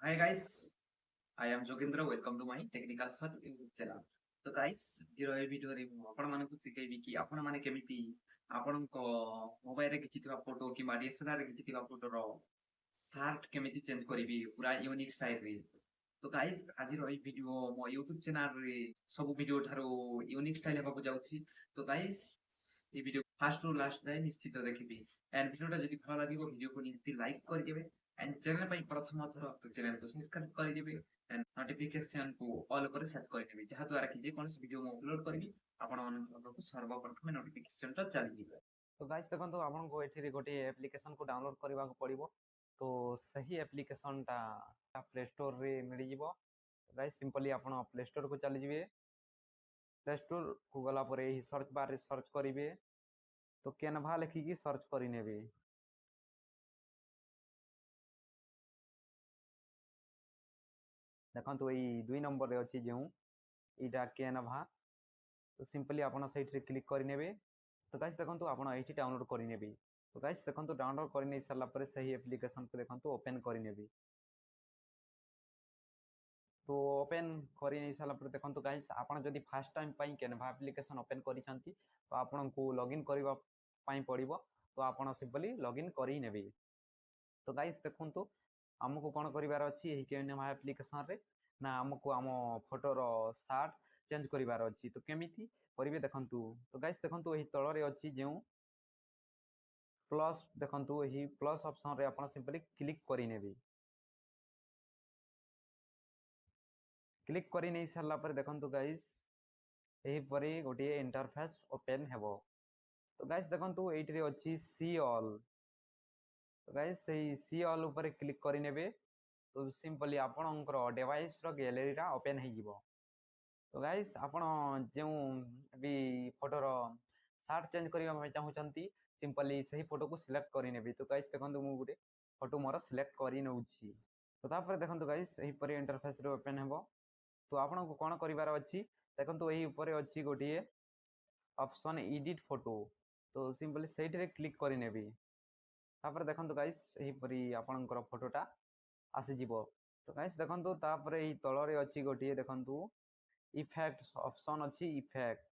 Hi guys, I am Jogendra. Welcome to my technical sir YouTube channel. तो guys, zero ए video रे आपण मानकु सिखेबी कि आपण माने केमिति आपणको मोबाइल रे किछि थिबा फोटो कि डीएसएलआर रे किछि थिबा फोटो रो शार्ट केमिति चेंज करिवि पूरा यूनिक स्टाइल रे। तो गाइस आज रो ए वीडियो मो YouTube चैनल रे सब वीडियो थारो यूनिक स्टाइल हेबाकु जाउछि। तो गाइस ए वीडियो फास्ट टू लास्ट जाय निश्चित देखिबि एंड वीडियोटा जदि भलो लागिबो वीडियो को निश्चित लाइक कर देबे एंड चैनल पे प्रथम थर चैनल को सब्सक्राइब कर देबे एंड नोटिफिकेशन को ऑल पर सेट कर देबे जहा द्वारा कि जे कोन वीडियो मो अपलोड करबी आपण मन को सर्वप्रथम नोटिफिकेशन टा चली जिवे। तो गाइस देखंतु आपन को एठी गोटे एप्लीकेशन को डाउनलोड करबा को पड़िबो। तो सही एप्लीकेशन टा प्ले स्टोर रे मिल जिवो। गाइस सिंपली आपण प्ले स्टोर को चली जिवे। प्ले स्टोर को गला पर ही सर्च बार रे सर्च करिवे। तो कैनवा लिखि की सर्च करि नेबे। देखो यही 2 नंबर रे अछि जेउ इटा कैनवा। तो सिंपली आपण साइट रे क्लिक करि नेबे। तो गाइस देखंतु आपण एठी डाउनलोड करि नेबे। तो गाइस देखंतु डाउनलोड करि नै सरला परे सही एप्लीकेशन को देखंतु ओपन करि नेबे। तो ओपन करि नै सरला परे देखंतु गाइस आपण जदि फर्स्ट टाइम पई कैनवा एप्लीकेशन ओपन करि छंती तो आपण को लॉगिन करिवा पई पड़िबो। तो आपण सिंपली लॉगिन करि नेबे। तो गाइस देखंतु हमको कोन करिवार अछि एही कैनवा एप्लीकेशन रे ना हमको आम फोटोर शार्ट चेंज करिवार अछि। तो केमिति करिवे देखंतु। तो गाइस देखंतु एही तळरे अछि जेउ प्लस देखंतु एही प्लस ऑप्शन रे आपण सिंपली क्लिक करि नेबे। क्लिक करि नै सरला पर देखंतु गाइस एही परी गोटे इंटरफेस ओपन हेबो। तो गाइस देखंतु एठी अछि सी ऑल। तो गाइस सही सी ऑल ऊपर क्लिक करि नेबे। तो सिंपली आपणकर डिवाइस रो गैलरी रा ओपन हे जिवो। तो गाइस आपण जेउ भी फोटो रो शार्ट चेंज करिवा में चाहू छंती सिंपली सही फोटो को सिलेक्ट करि नेबे। तो गाइस देखंतु मु गुटे फोटो मोर सिलेक्ट करि नउछि। तो तापर देखंतु गाइस एही परी इंटरफेस रे ओपन हेबो। तो आपण को कोन करिवार अछि देखंतु एही ऊपर अछि गोटे ऑप्शन एडिट फोटो। तो सिंपली सेठी रे क्लिक करि नेबे। तापर देखंतु गाइस एही परी आपणकर फोटोटा आसी जिवो। तो गाइस देखंतु तापर एही तळरे अछि गोटे देखंतु इफेक्ट्स ऑप्शन अछि इफेक्ट।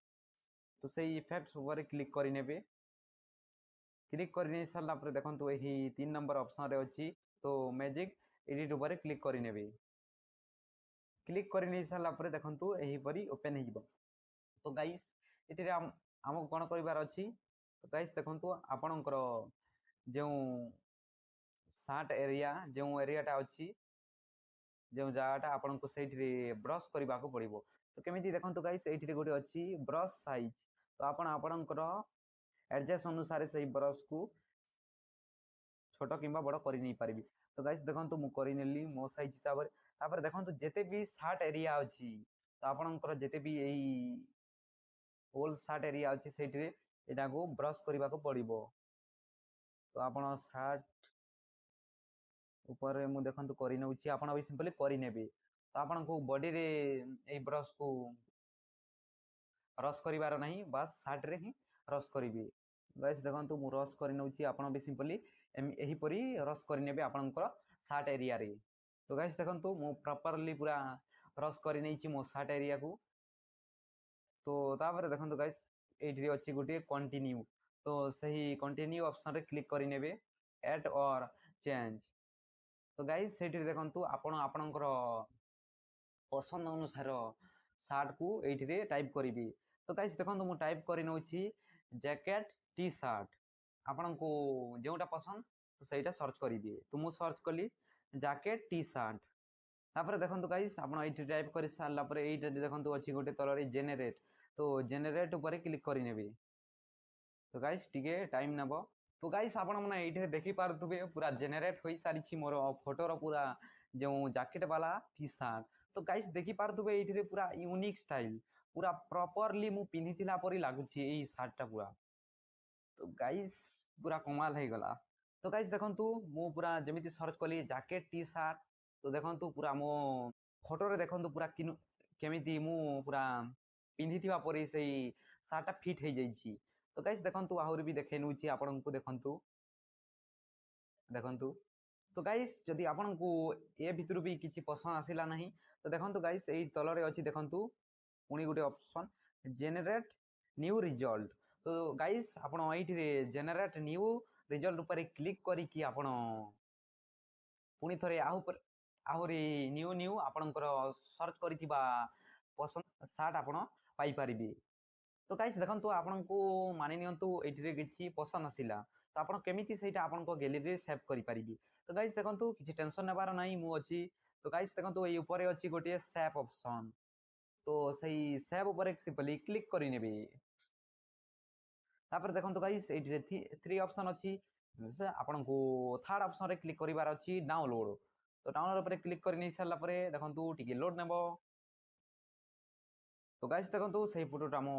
तो सेही इफेक्ट्स ऊपर क्लिक करि नेबे। क्लिक करि सरला पर देखंतु एही 3 नंबर ऑप्शन रे अछि। तो मैजिक एडिट ऊपर क्लिक करि नेबे। क्लिक करि सरला पर देखंतु एही परी ओपन हे जिवो। तो गाइस एठी हमको कोन करिवार अछि। तो गाइस देखंतु आपणकर जेउ शार्ट एरिया जेउ एरियाटा अछि जेउ जागाटा आपण को सेठी रे ब्रश करबा को पड़िबो। तो केमिति देखंतु गाइस एठी गोटे अछि ब्रश साइज। तो आपणकर एडजस्ट अनुसार सही ब्रश को छोटो किंबा बड़ करि नै परिबी। तो गाइस देखंतु मु करि नेली मो साइज हिसाब रे। तापर देखंतु जेते भी शार्ट एरिया अछि तो आपणकर जेते भी एही होल शार्ट एरिया अछि सेठी रे एटा को ब्रश करबा को पड़िबो। तो आपण शार्ट ऊपर मु देखंतु करि नउछि आपण भी सिंपली करि नेबे। तो आपण को बॉडी रे ए ब्रश को रश करिवार नाही बस शार्ट रे ही रश करिबी। गाइस देखंतु मु रश करि नउछि आपण भी सिंपली एही परी रश करि नेबे आपणकर शार्ट एरिया रे। तो गाइस देखंतु मु प्रॉपर्ली पूरा रश करि नैछि मो शार्ट एरिया को। तो तापर देखंतु गाइस एठी अछि गुटे कंटिन्यू। तो सही कंटिन्यू ऑप्शन रे क्लिक करि नेबे ऐड और चेंज। तो गाइस सेठी देखंतु आपण आपणकर पसंद अनुसार शार्ट को एठी रे टाइप करिबी। तो गाइस देखंतु मु टाइप करि नउछि जैकेट टी शर्ट। आपण को जेउटा पसंद तो सेटा सर्च करिबी। तो मु सर्च कली जैकेट टी शर्ट। तापर देखंतु गाइस आपण एठी टाइप करि सारला परे एठी देखंतु अछि गोटे तलरे जेनरेट। तो जेनरेट ऊपर क्लिक करि नेबी। तो गाइस टिके टाइम नेबो। तो गाइस आपण माने एठी देखि पारुथबे पूरा जेनरेट होई सारिछि मोर फोटो रो पूरा जो जैकेट वाला टी शर्ट। तो गाइस देखि पारुथबे एठी रे पूरा यूनिक स्टाइल पूरा प्रॉपर्ली मु पिन्हिथिला परी लागुछि एई शर्ट टा पूरा। तो गाइस पूरा कमाल हे गला। तो गाइस देखंतु मु पूरा जेमिति सर्च कली जैकेट टी शर्ट। तो देखंतु पूरा मो फोटो रे देखंतु पूरा केमिति मु पूरा पिन्हिथिबा परी सेई शर्ट टा फिट हे जाईछि। तो गाइस देखंतु आहुरी भी देखै नउछि आपन को देखंतु देखंतु। तो गाइस जदि आपनकु ए भितरु भी किछि पसंद आसिला नहीं तो देखंतु गाइस एई तलरे अछि देखंतु पुणी गोटे ऑप्शन जेनेरेट न्यू रिजल्ट। तो गाइस आपण एइठिरे जेनेरेट न्यू रिजल्ट ऊपर क्लिक करी कि आपण पुणी थरे आहुरी न्यू न्यू आपणकर सर्च करिथिबा पसंद सार्ट आपण पाई परिबे। तो गाइस देखंतु आपनकु मानि नियंतु एइठिरे किछि पसंद आसिला तो आपण केमिति सेटा आपनको गैलरी रे सेव करि परिबे। तो गाइस देखंतु किछि टेंशन नेबार नाही मु अछि। तो गाइस देखंतु एई ऊपर अछि गोटे सेव ऑप्शन। तो सही सेव ऊपर सिंपली क्लिक करि नेबे। तापर देखंतु गाइस एइठिरे थ्री ऑप्शन अछि से आपनको थर्ड ऑप्शन रे क्लिक करिवार अछि डाउनलोड। तो डाउनलोड ऊपर क्लिक करि नै सारला परे देखंतु टिके लोड नेबो। तो गाइस देखंतु सही फोटोटा मो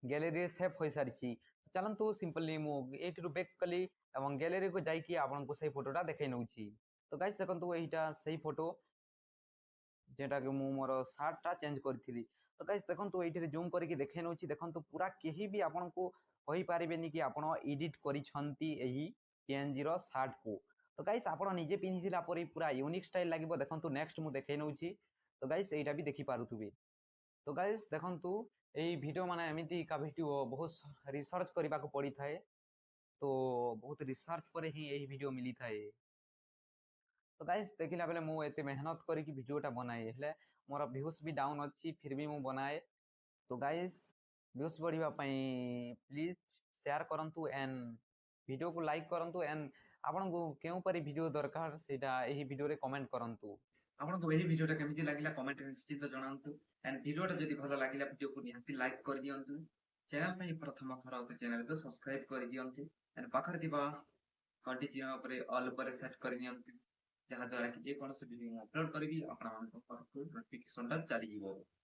गैलरी रे सेव होई सारिछि। चलंतु सिंपली मु एइठिरु बैक कली एवं गैलरी को जाई कि आपनको सही फोटोटा देखै नउछि। तो गाइस देखंतु एइटा सही फोटो जेटा कि मु मोर शार्ट टा चेंज करथिली। तो गाइस देखंतु एइठिरे जूम करिकि देखै नउछि देखंतु पूरा केही भी आपनको कहि पारिबेनी कि आपण एडिट करिछंती एही पीएनजी रो शार्ट को। तो गाइस आपण निजे पिन्धिला परि पूरा यूनिक स्टाइल लागिबो देखंतु नेक्स्ट मु देखै नउछि। तो गाइस एइटा भी देखि पारुथुबे। तो गाइस देखंतु एई वीडियो माने एमिति का वीडियो बहुत रिसर्च करबा को पड़ी थाए। तो बहुत रिसर्च पर ही एही वीडियो मिली थाए। तो गाइस देखिला बेले मु एते मेहनत करी कि वीडियोटा बनाए हेले मोर व्यूज भी डाउन अछि फिर भी मु बनाए। तो गाइस व्यूज बढ़िबा पई प्लीज शेयर करंतु एंड वीडियो को लाइक करंतु एंड आपन को केउ परि वीडियो दरकार सेटा एही वीडियो रे कमेंट करंतु। आपन को एही वीडियोटा केमिति लागिला कमेंट रे निश्चित जणांतु एंड वीडियोटा जदि भलो लागिला वीडियो को निहाती लाइक कर दियंतु। चैनल पे प्रथम थर होते चैनल को सब्सक्राइब कर दियंतु एंड पाखर दिबा घंटी चिन्ह ऊपर ऑल ऊपर सेट कर दियंतु जहा द्वारा कि जे कोनोसी वीडियो अपलोड करबी आपन मानको पाखु नोटिफिकेशन टा चली जिवो।